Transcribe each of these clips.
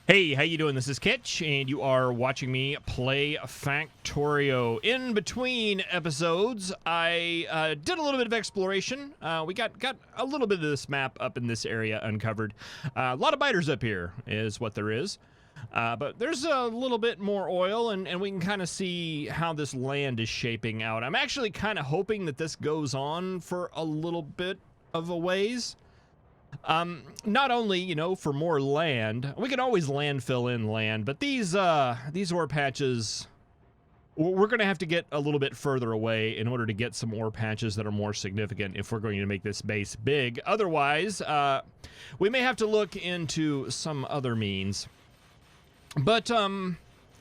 Hey, how you doing? This is Kitch, and you are watching me play Factorio. In between episodes, I did a little bit of exploration. We got a little bit of this map up in this area uncovered. A lot of biters up here is what there is. But there's a little bit more oil, and we can kind of see how this land is shaping out. I'm actually kind of hoping that this goes on for a little bit of a ways. Not only, you know, for more land, we can always landfill in land, but these ore patches, we're going to have to get a little bit further away in order to get some ore patches that are more significant if we're going to make this base big. Otherwise, we may have to look into some other means. But,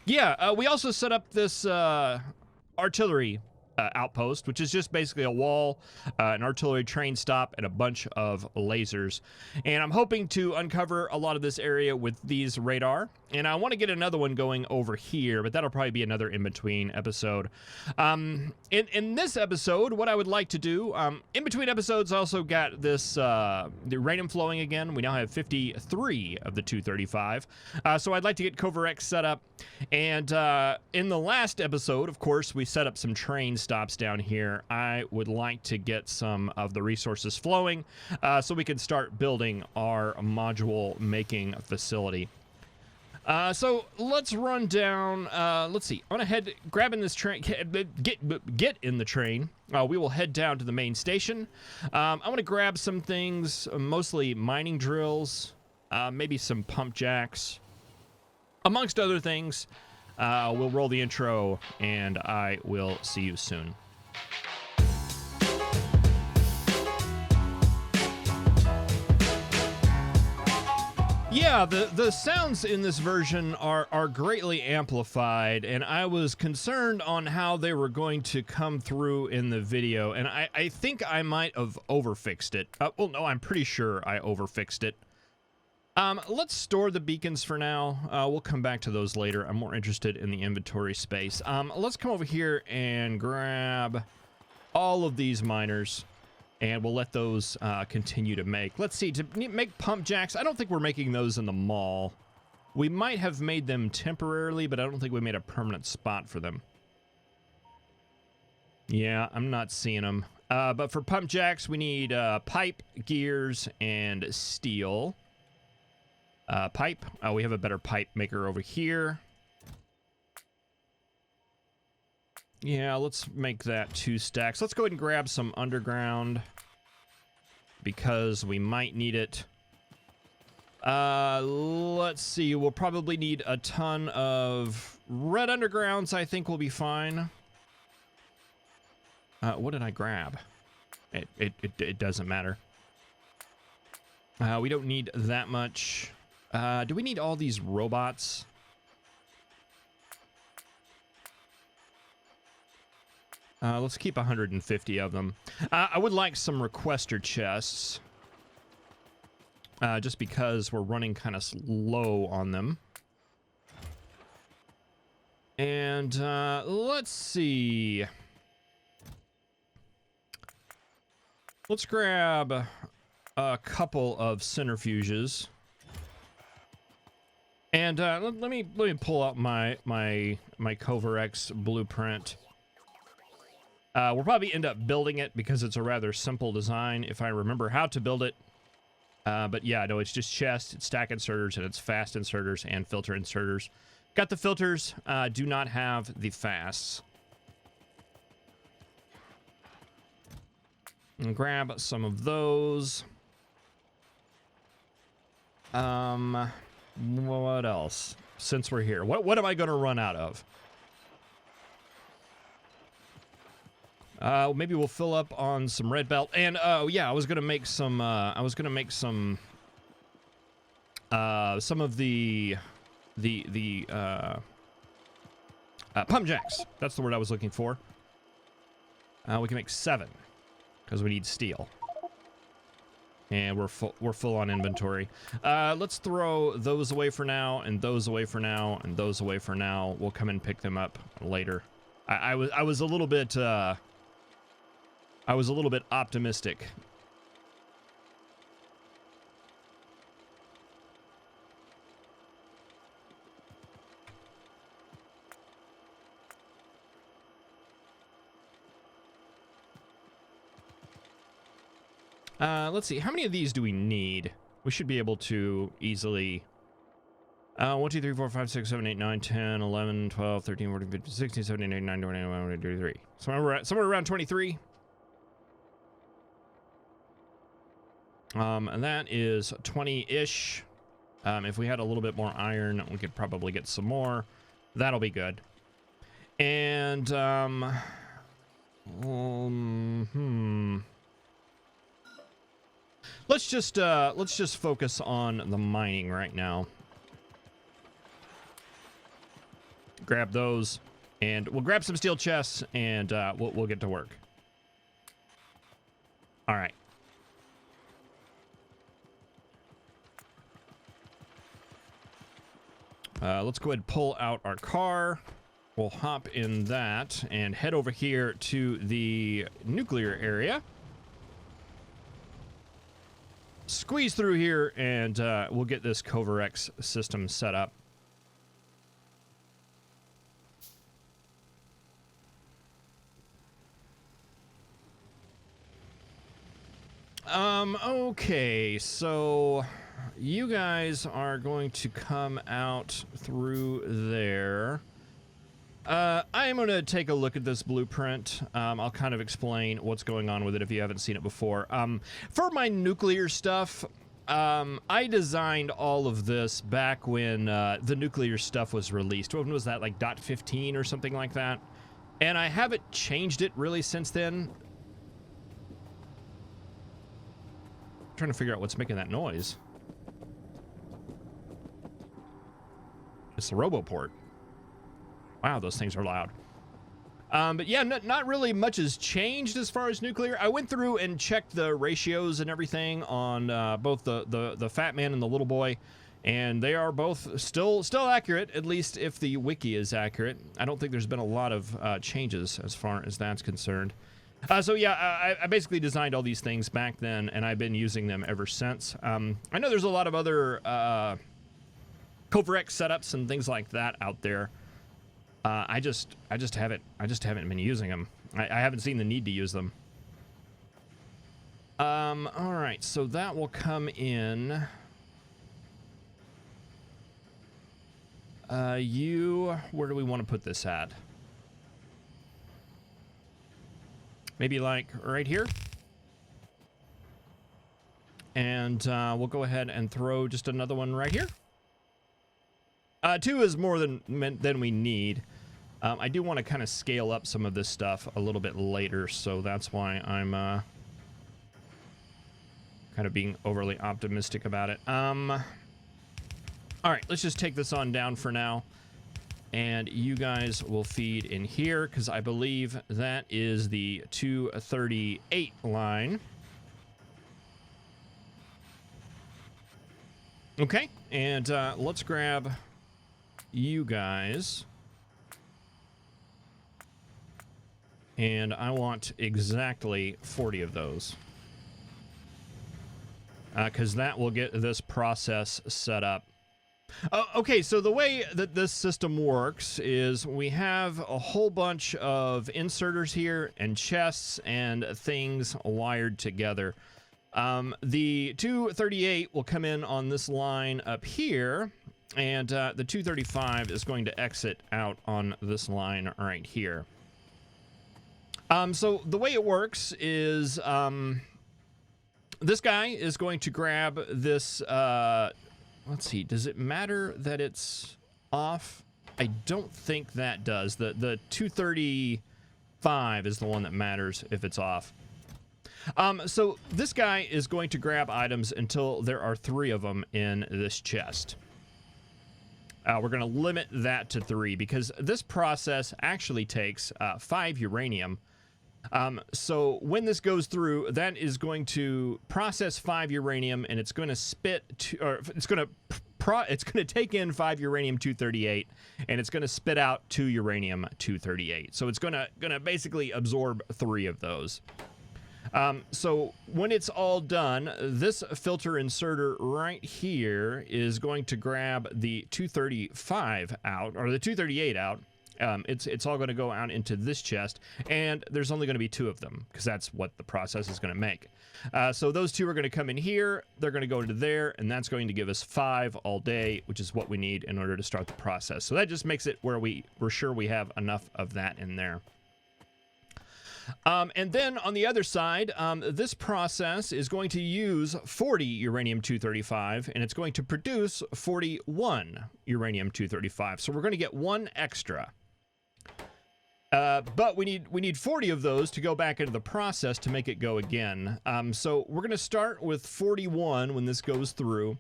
yeah, we also set up this, artillery outpost, which is just basically a wall, an artillery train stop, and a bunch of lasers. And I'm hoping to uncover a lot of this area with these radar. And I want to get another one going over here, but that'll probably be another in-between episode. In this episode, what I would like to do, in between episodes, I also got this, the uranium flowing again. We now have 53 of the 235. So I'd like to get Kovarex set up. And in the last episode, of course, we set up some train stops down here. I would like to get some of the resources flowing so we can start building our module making facility. So let's run down. Let's see. I'm gonna head, grabbing this train. Get in the train. We will head down to the main station. I'm gonna grab some things, mostly mining drills, maybe some pump jacks, amongst other things. We'll roll the intro, and I will see you soon. Yeah, the sounds in this version are greatly amplified, and I was concerned on how they were going to come through in the video, and I think I might have overfixed it. Well, no, I'm pretty sure I overfixed it. Let's store the beacons for now. We'll come back to those later. I'm more interested in the inventory space. Let's come over here and grab all of these miners, and we'll let those continue to make. Let's see, to make pump jacks, I don't think we're making those in the mall. We might have made them temporarily, but I don't think we made a permanent spot for them. Yeah, I'm not seeing them. But for pump jacks, we need pipe, gears, and steel. Pipe. We have a better pipe maker over here. Yeah, let's make that 2 stacks. Let's go ahead and grab some underground, because we might need it. Let's see. We'll probably need a ton of red undergrounds. I think we'll be fine. What did I grab? It doesn't matter. We don't need that much. Do we need all these robots? Let's keep 150 of them. I would like some requester chests. Just because we're running kind of slow on them. And let's see. Let's grab a couple of centrifuges. And let me pull out my Kovarex blueprint. We'll probably end up building it because it's a rather simple design if I remember how to build it. But yeah, no, it's just chest, it's stack inserters, and it's fast inserters and filter inserters. Got the filters, do not have the fasts. And grab some of those. What else? Since we're here, what am I going to run out of? Maybe we'll fill up on some red belt, and yeah, I was gonna make some. Some of the pump jacks. That's the word I was looking for. We can make 7 because we need steel, and we're full on inventory. Let's throw those away for now, and those away for now, and those away for now. We'll come and pick them up later. I was a little bit. I was a little bit optimistic. Let's see. How many of these do we need? We should be able to easily... 1, 2, 3, 4, 5, 6, 7, 8, 9, 10, 11, 12, 13, 14, 15, 16, 17, 18, 19, 20, 21, 22, 23. Somewhere around 23. And that is 20-ish. If we had a little bit more iron, we could probably get some more. That'll be good. And, let's just focus on the mining right now. Grab those, and we'll grab some steel chests, and we'll get to work. All right. Let's go ahead and pull out our car. We'll hop in that and head over here to the nuclear area. Squeeze through here, and we'll get this Kovarex system set up. Okay, so you guys are going to come out through there. I am going to take a look at this blueprint. I'll kind of explain what's going on with it if you haven't seen it before. For my nuclear stuff, I designed all of this back when the nuclear stuff was released. When was that, like .15 or something like that? And I haven't changed it really since then. I'm trying to figure out what's making that noise. It's the RoboPort. Wow, those things are loud. But yeah, not really much has changed as far as nuclear. I went through and checked the ratios and everything on both the Fat Man and the Little Boy, and they are both still accurate, at least if the wiki is accurate. I don't think there's been a lot of changes as far as that's concerned. So yeah, I basically designed all these things back then, and I've been using them ever since. I know there's a lot of other Kovarex setups and things like that out there. I just haven't been using them. I haven't seen the need to use them. All right, so that will come in. Where do we want to put this at? Maybe like right here. And we'll go ahead and throw just another one right here. 2 is more than we need. I do want to kind of scale up some of this stuff a little bit later, so that's why I'm kind of being overly optimistic about it. All right, let's just take this on down for now. And you guys will feed in here, because I believe that is the 238 line. Okay, and let's grab you guys. And I want exactly 40 of those. Because that will get this process set up. Okay, so the way that this system works is we have a whole bunch of inserters here and chests and things wired together. The 238 will come in on this line up here, and the 235 is going to exit out on this line right here. So the way it works is this guy is going to grab this... let's see, does it matter that it's off? I don't think that does. The 235 is the one that matters if it's off. So this guy is going to grab items until there are 3 of them in this chest. We're going to limit that to 3 because this process actually takes 5 uranium. So when this goes through, that is going to process 5 uranium, and it's going to it's going to take in 5 uranium-238, and it's going to spit out 2 uranium-238. So it's going to basically absorb 3 of those. So when it's all done, this filter inserter right here is going to grab the 235 out, or the 238 out, It's all going to go out into this chest, and there's only going to be 2 of them because that's what the process is going to make. So those 2 are going to come in here, they're going to go into there, and that's going to give us 5 all day, which is what we need in order to start the process. So that just makes it where we're sure we have enough of that in there. And then on the other side, this process is going to use 40 uranium-235, and it's going to produce 41 uranium-235. So we're going to get 1 extra. But we need 40 of those to go back into the process to make it go again. So we're going to start with 41 when this goes through.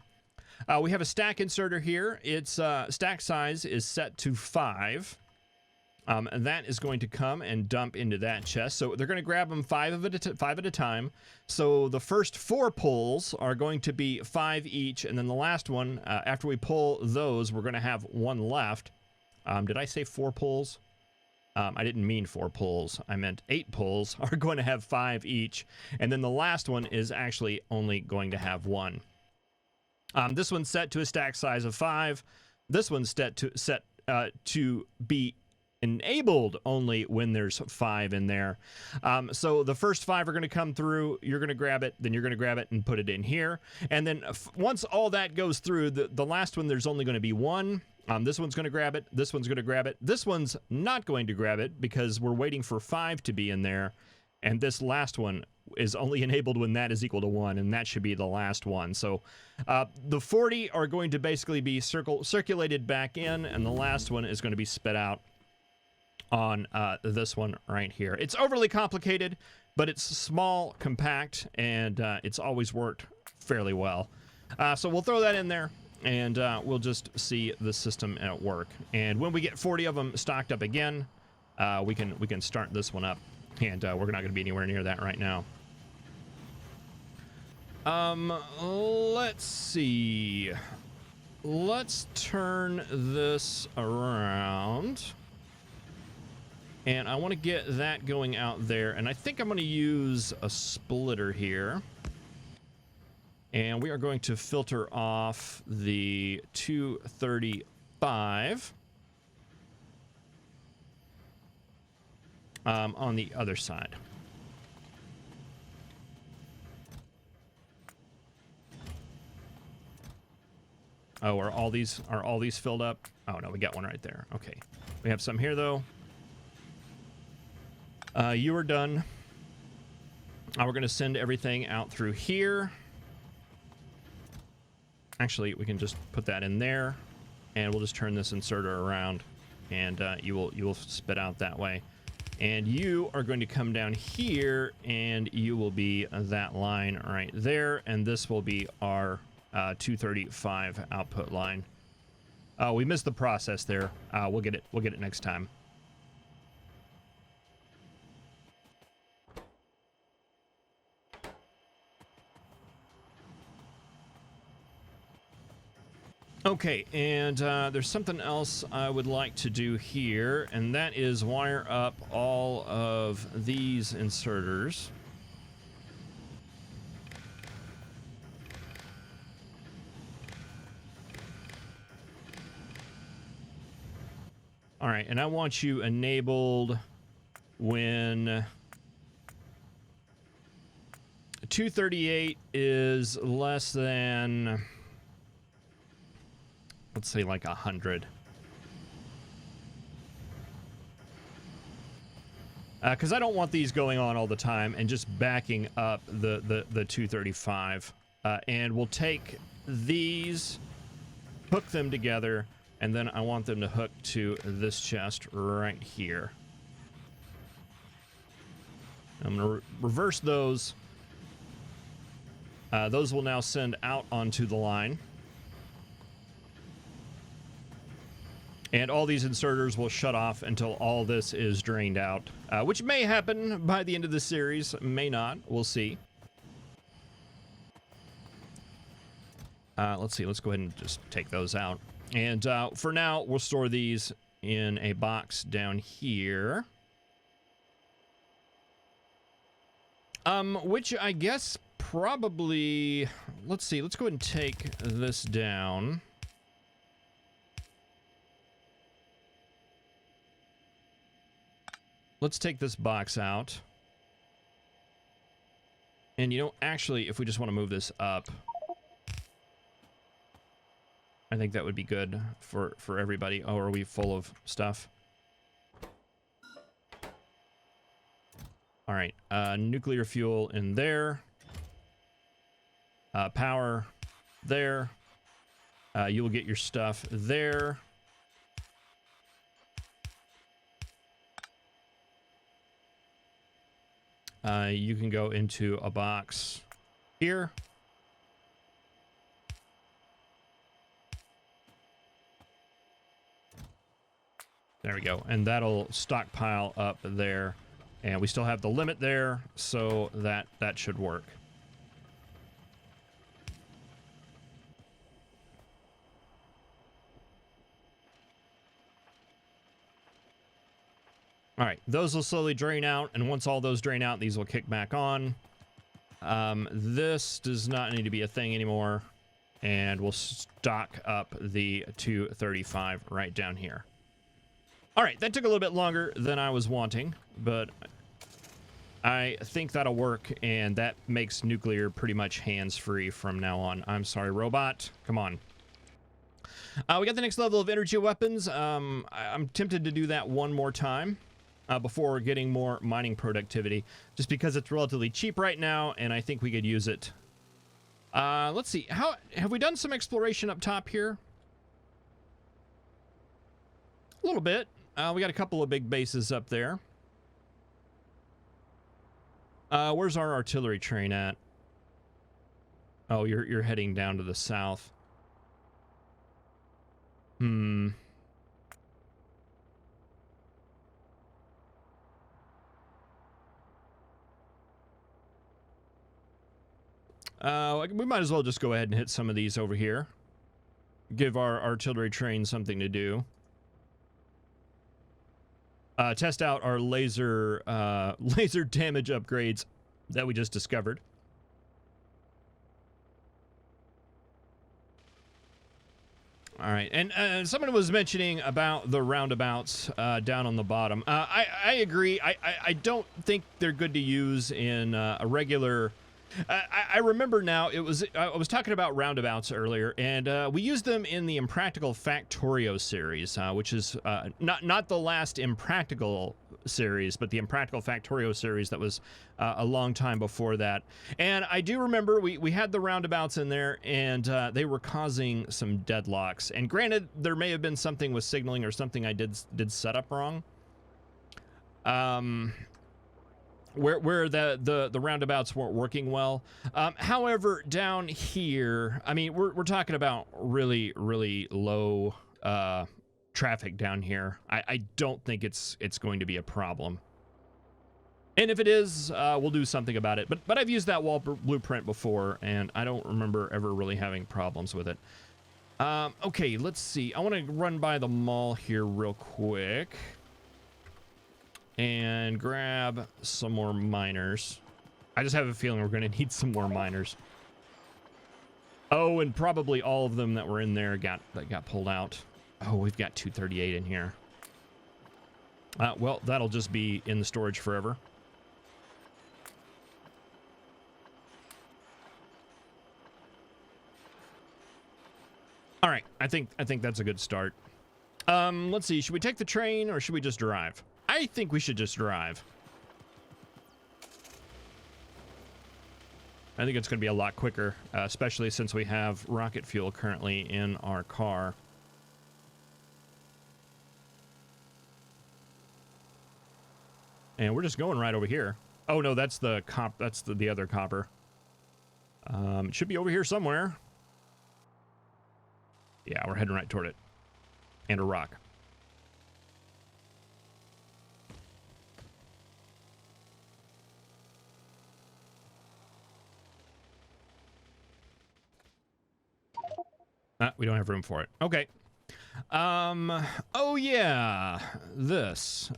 We have a stack inserter here. Its stack size is set to 5. And that is going to come and dump into that chest. So they're going to grab them 5 at a time. So the first 4 pulls are going to be 5 each, and then the last one, after we pull those, we're going to have 1 left. Did I say 4 pulls? I didn't mean 4 pulls. I meant 8 pulls are going to have 5 each, and then the last one is actually only going to have 1. This one's set to a stack size of 5. This one's set to be enabled only when there's 5 in there. So the first 5 are going to come through, you're going to grab it, then you're going to grab it and put it in here. And then once all that goes through, the last one, there's only going to be 1. This one's going to grab it, this one's going to grab it, this one's not going to grab it because we're waiting for 5 to be in there. And this last one is only enabled when that is equal to 1, and that should be the last one. So the 40 are going to basically be circulated back in, and the last one is going to be spit out on this one right here. It's overly complicated, but it's small, compact, and it's always worked fairly well. So we'll throw that in there, and we'll just see the system at work. And when we get 40 of them stocked up again, we can start this one up, and we're not going to be anywhere near that right now. Let's see. Let's turn this around. And I want to get that going out there. And I think I'm going to use a splitter here. And we are going to filter off the 235 on the other side. Oh, are all these filled up? Oh no, we got one right there. Okay. We have some here though. You are done. We're going to send everything out through here. Actually, we can just put that in there, and we'll just turn this inserter around, and you will spit out that way. And you are going to come down here, and you will be that line right there, and this will be our 235 output line. We missed the process there. We'll get it next time. Okay, and there's something else I would like to do here, and that is wire up all of these inserters. All right, and I want you enabled when 238 is less than, let's say, like 100. Because I don't want these going on all the time and just backing up the 235. And we'll take these, hook them together, and then I want them to hook to this chest right here. I'm going to reverse those. Those will now send out onto the line. And all these inserters will shut off until all this is drained out, which may happen by the end of the series, may not. We'll see. Let's see. Let's go ahead and just take those out. And for now, we'll store these in a box down here. Which I guess probably... Let's see. Let's go ahead and take this down. let's take this box out. And you know, actually, if we just want to move this up, I think that would be good for everybody. Oh, are we full of stuff? All right, nuclear fuel in there. Power there. You will get your stuff there. You can go into a box here. There we go. And that'll stockpile up there. And we still have the limit there, so that should work. All right, those will slowly drain out, and once all those drain out, these will kick back on. This does not need to be a thing anymore, and we'll stock up the 235 right down here. All right, that took a little bit longer than I was wanting, but I think that'll work, and that makes nuclear pretty much hands-free from now on. I'm sorry, robot. Come on. We got the next level of energy weapons. I'm tempted to do that one more time before getting more mining productivity, just because it's relatively cheap right now, and I think we could use it. Let's see. How have we done some exploration up top here? A little bit. We got a couple of big bases up there. Where's our artillery train at? Oh, you're heading down to the south. We might as well just go ahead and hit some of these over here. Give our artillery train something to do. Test out our laser damage upgrades that we just discovered. All right, and someone was mentioning about the roundabouts down on the bottom. I agree. I don't think they're good to use in a regular. I remember now. I was talking about roundabouts earlier, and we used them in the Impractical Factorio series, which is not the last Impractical series, but the Impractical Factorio series that was a long time before that. And I do remember we had the roundabouts in there, and they were causing some deadlocks. And granted, there may have been something with signaling or something I did set up wrong. Where the roundabouts weren't working well. However, down here, I mean, we're talking about really low traffic down here. I don't think it's going to be a problem. And if it is, we'll do something about it. But I've used that wall blueprint before, and I don't remember ever really having problems with it. Okay, let's see. I want to run by the mall here real quick and grab some more miners. I just have a feeling we're going to need some more miners. Oh, and probably all of them that were in there got pulled out. Oh, we've got 238 in here. Well, that'll just be in the storage forever. All right, I think that's a good start. Let's see. Should we take the train or should we just drive? I think we should just drive. I think it's going to be a lot quicker, especially since we have rocket fuel currently in our car. And we're just going right over here. Oh no, that's the other copper. It should be over here somewhere. Yeah, we're heading right toward it. And a rock. We don't have room for it. Okay. Oh yeah, this.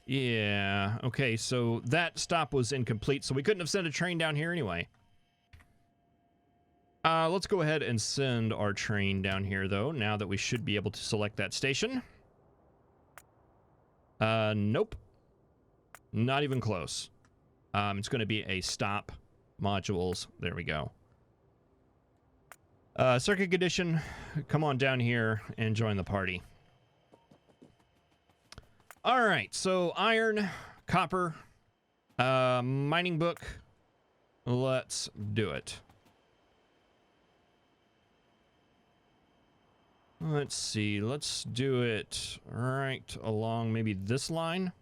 Yeah. Okay, so that stop was incomplete, so we couldn't have sent a train down here anyway. Let's go ahead and send our train down here, though, now that we should be able to select that station. Nope. Not even close. It's going to be a stop modules. There we go. Circuit condition, come on down here and join the party. All right, so iron, copper, mining book. Let's do it. Let's see, let's do it right along maybe this line.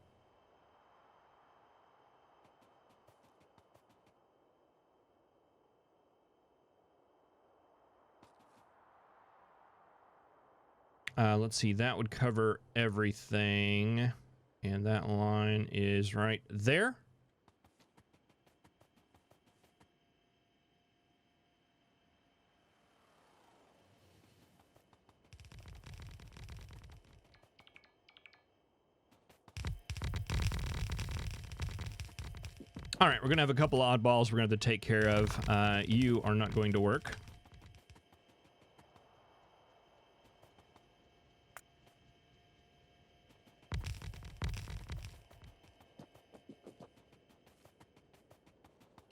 Let's see, that would cover everything. And that line is right there. All right, we're going to have a couple oddballs we're going to have to take care of. You are not going to work.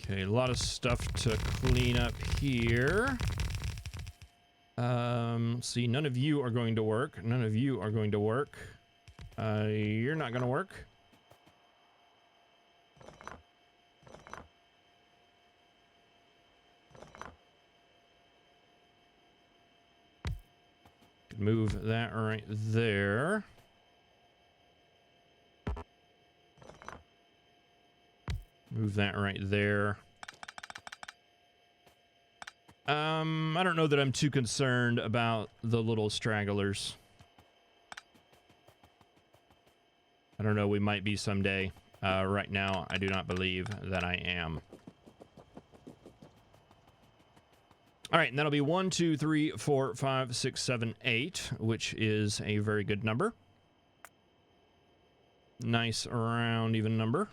Okay, a lot of stuff to clean up here. See, none of you are going to work. None of you are going to work. You're not going to work. Move that right there. Move that right there. I don't know that I'm too concerned about the little stragglers. I don't know, we might be someday. Right now, I do not believe that I am. All right, and that'll be 1, 2, 3, 4, 5, 6, 7, 8, which is a very good number. Nice round even number.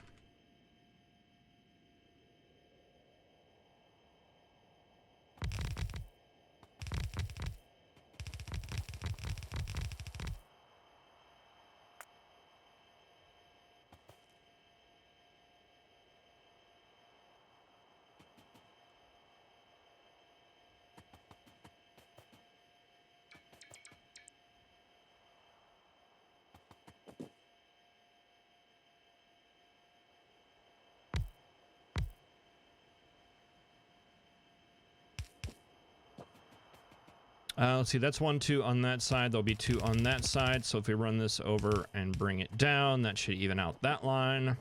Let's see, that's 1, 2 on that side. There'll be 2 on that side. So if we run this over and bring it down, that should even out that line.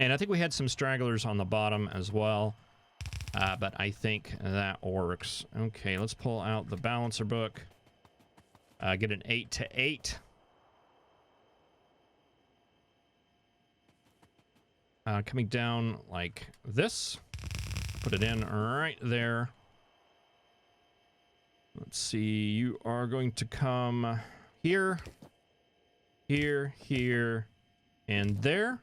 And I think we had some stragglers on the bottom as well. But I think that works. Okay, let's pull out the balancer book. Get an 8 to 8. Coming down like this. Put it in right there. Let's see, you are going to come here, here, here, and there.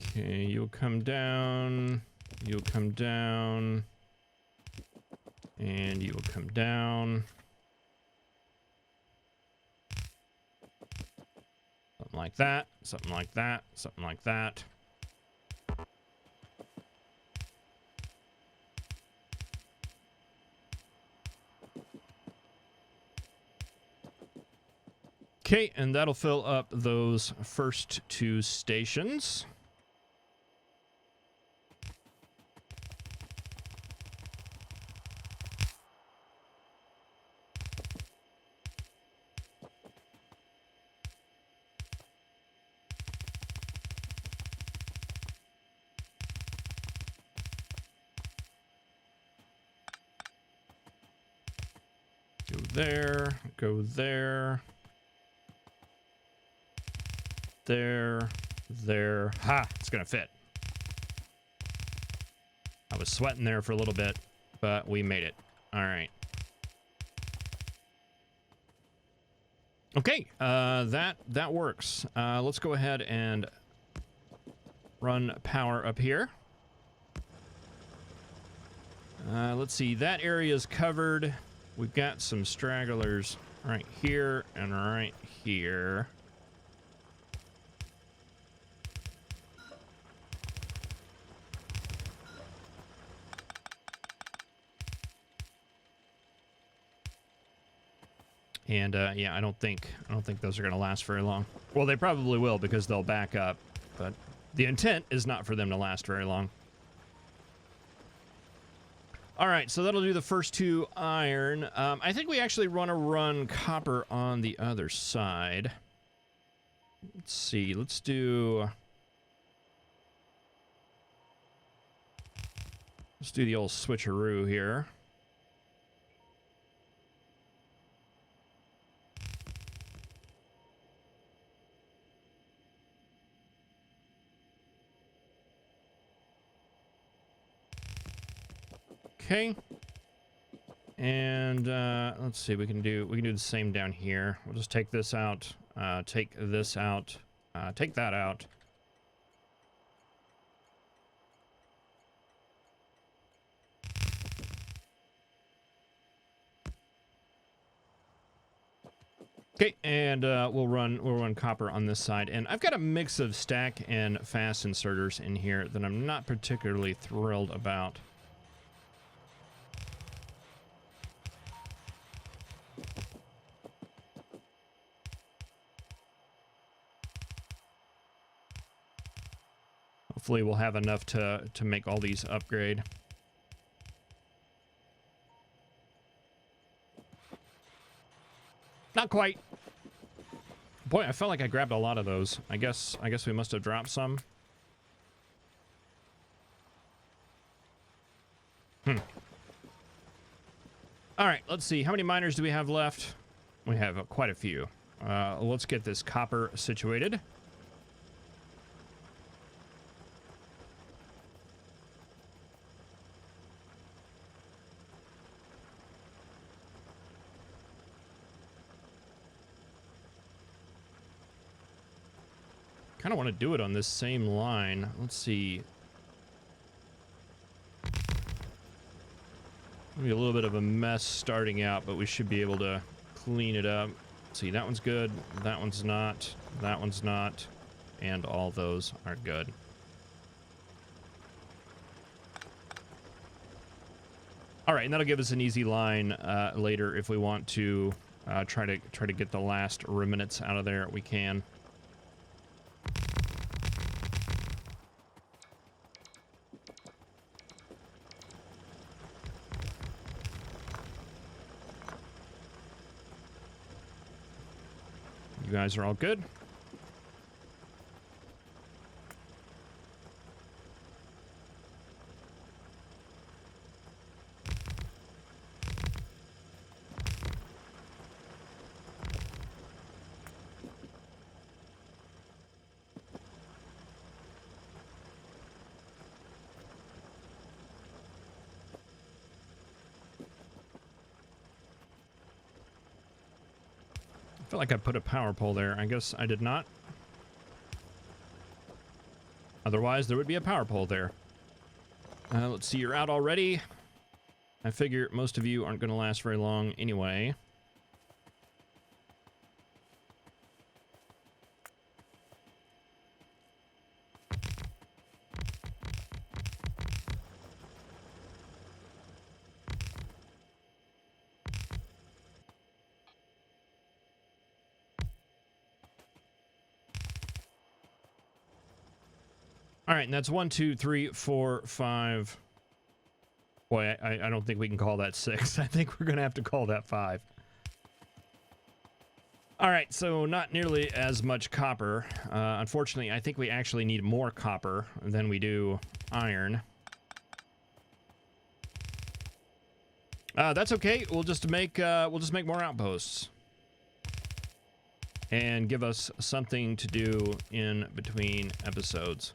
Okay, you'll come down, you'll come down, and you will come down. Something like that, something like that, something like that. Okay, and that'll fill up those first 2 stations. Go there, go there. There, there. Ha! It's gonna fit. I was sweating there for a little bit, but we made it. All right. Okay, that works. Let's go ahead and run power up here. Let's see. That area is covered. We've got some stragglers right here and right here. And yeah, I don't think those are going to last very long. Well, they probably will because they'll back up, but the intent is not for them to last very long. All right, so that'll do the first 2 iron. I think we actually want to run copper on the other side. Let's see. Let's do the old switcheroo here. Okay. And let's see, we can do the same down here. We'll just take this out, take this out, take that out. Okay, and we'll run copper on this side. And I've got a mix of stack and fast inserters in here that I'm not particularly thrilled about. Hopefully we'll have enough to make all these upgrade. Not quite. Boy, I felt like I grabbed a lot of those. I guess we must have dropped some. All right, let's see. How many miners do we have left? We have quite a few. Let's get this copper situated. Kind of want to do it on this same line. Let's see. Maybe a little bit of a mess starting out, but we should be able to clean it up. Let's see, that one's good. That one's not. That one's not. And all those are good. All right, and that'll give us an easy line later if we want to try to get the last remnants out of there. We can. You guys are all good. I feel like I put a power pole there. I guess I did not. Otherwise, there would be a power pole there. Let's see, you're out already. I figure most of you aren't going to last very long anyway. All right, and that's 1, 2, 3, 4, 5. Boy, I don't think we can call that 6. I think we're going to have to call that 5. All right, so not nearly as much copper. Unfortunately, I think we actually need more copper than we do iron. That's okay. We'll just make more outposts and give us something to do in between episodes.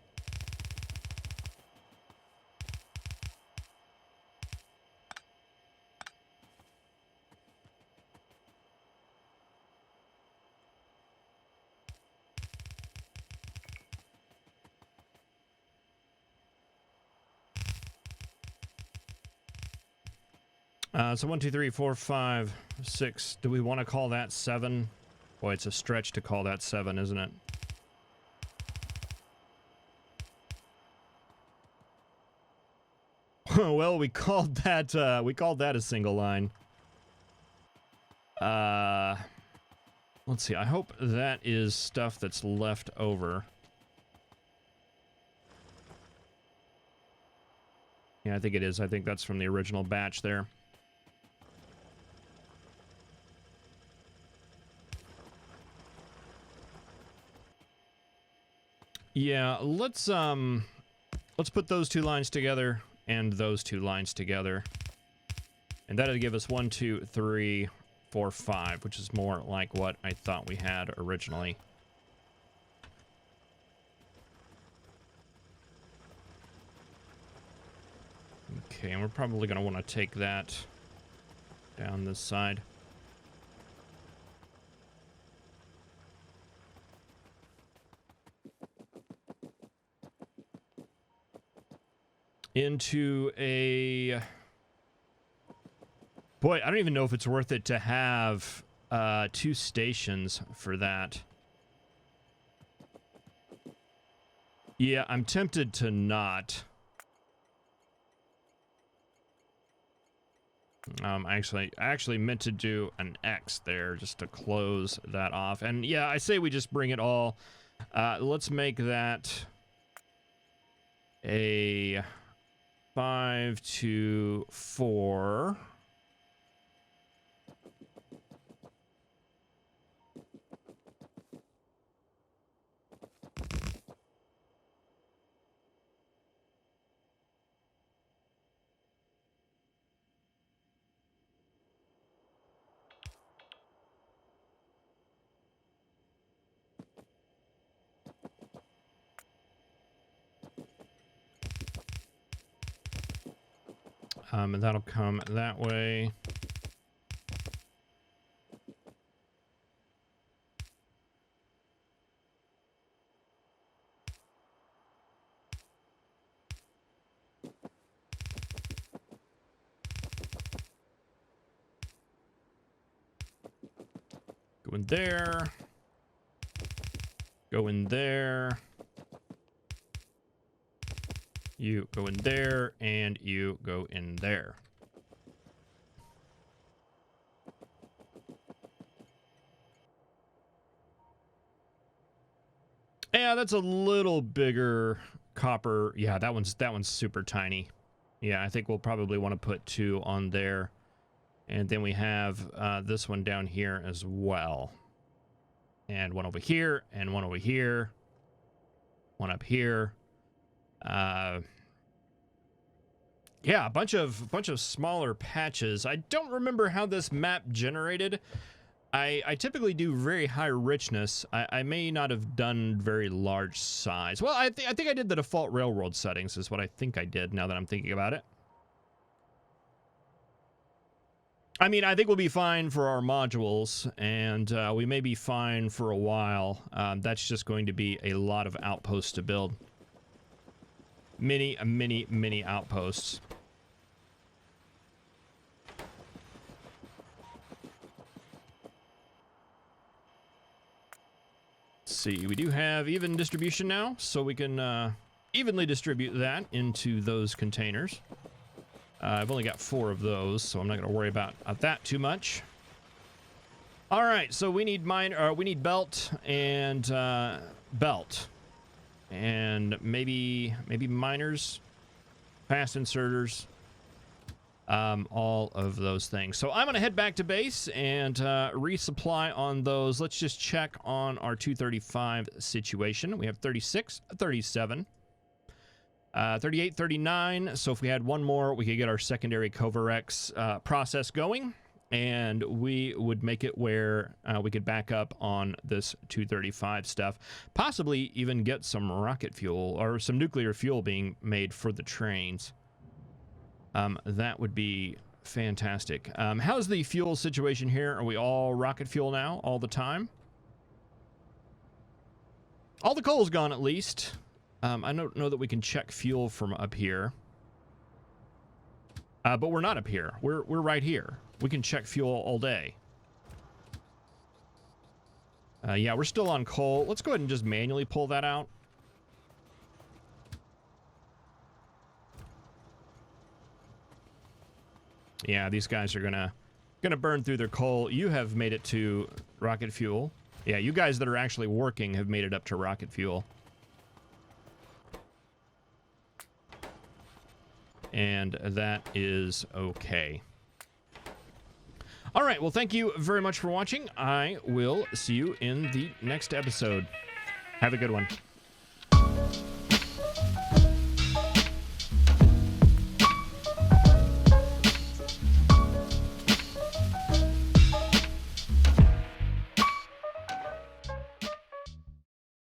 So 1, 2, 3, 4, 5, 6. Do we want to call that 7? Boy, it's a stretch to call that 7, isn't it? Well, we called that a single line. Let's see. I hope that is stuff that's left over. Yeah, I think it is. I think that's from the original batch there. Yeah, let's put those two lines together and those two lines together. And that'll give us 1, 2, 3, 4, 5, which is more like what I thought we had originally. Okay, and we're probably going to want to take that down this side. Into a... Boy, I don't even know if it's worth it to have 2 stations for that. Yeah, I'm tempted to not. I actually meant to do an X there just to close that off. And yeah, I say we just bring it all. Let's make that a 5 to 4. And that'll come that way. Go in there. Go in there. You go in there, and you go in there. Yeah, that's a little bigger copper. Yeah, that one's super tiny. Yeah, I think we'll probably want to put 2 on there. And then we have this one down here as well. And one over here, and one over here. One up here. Yeah, a bunch of smaller patches. I don't remember how this map generated. I typically do very high richness. I may not have done very large size. Well, I think I did the default railroad settings is what I think I did now that I'm thinking about it. I mean, I think we'll be fine for our modules, and we may be fine for a while. That's just going to be a lot of outposts to build. Many outposts. Let's see, we do have even distribution now, so we can evenly distribute that into those containers. I've only got 4 of those, so I'm not going to worry about that too much. All right, so we need belt and belt. And maybe miners, fast inserters, all of those things. So I'm going to head back to base and resupply on those. Let's just check on our 235 situation. We have 36, 37, 38, 39. So if we had one more, we could get our secondary Kovarex process going. And we would make it where we could back up on this 235 stuff. Possibly even get some rocket fuel or some nuclear fuel being made for the trains. That would be fantastic. How's the fuel situation here? Are we all rocket fuel now, all the time? All the coal's gone at least. I don't know that we can check fuel from up here. But we're not up here. We're right here. We can check fuel all day. Yeah, we're still on coal. Let's go ahead and just manually pull that out. Yeah, these guys are gonna burn through their coal. You have made it to rocket fuel. Yeah, you guys that are actually working have made it up to rocket fuel. And that is okay. All right, well, thank you very much for watching. I will see you in the next episode. Have a good one.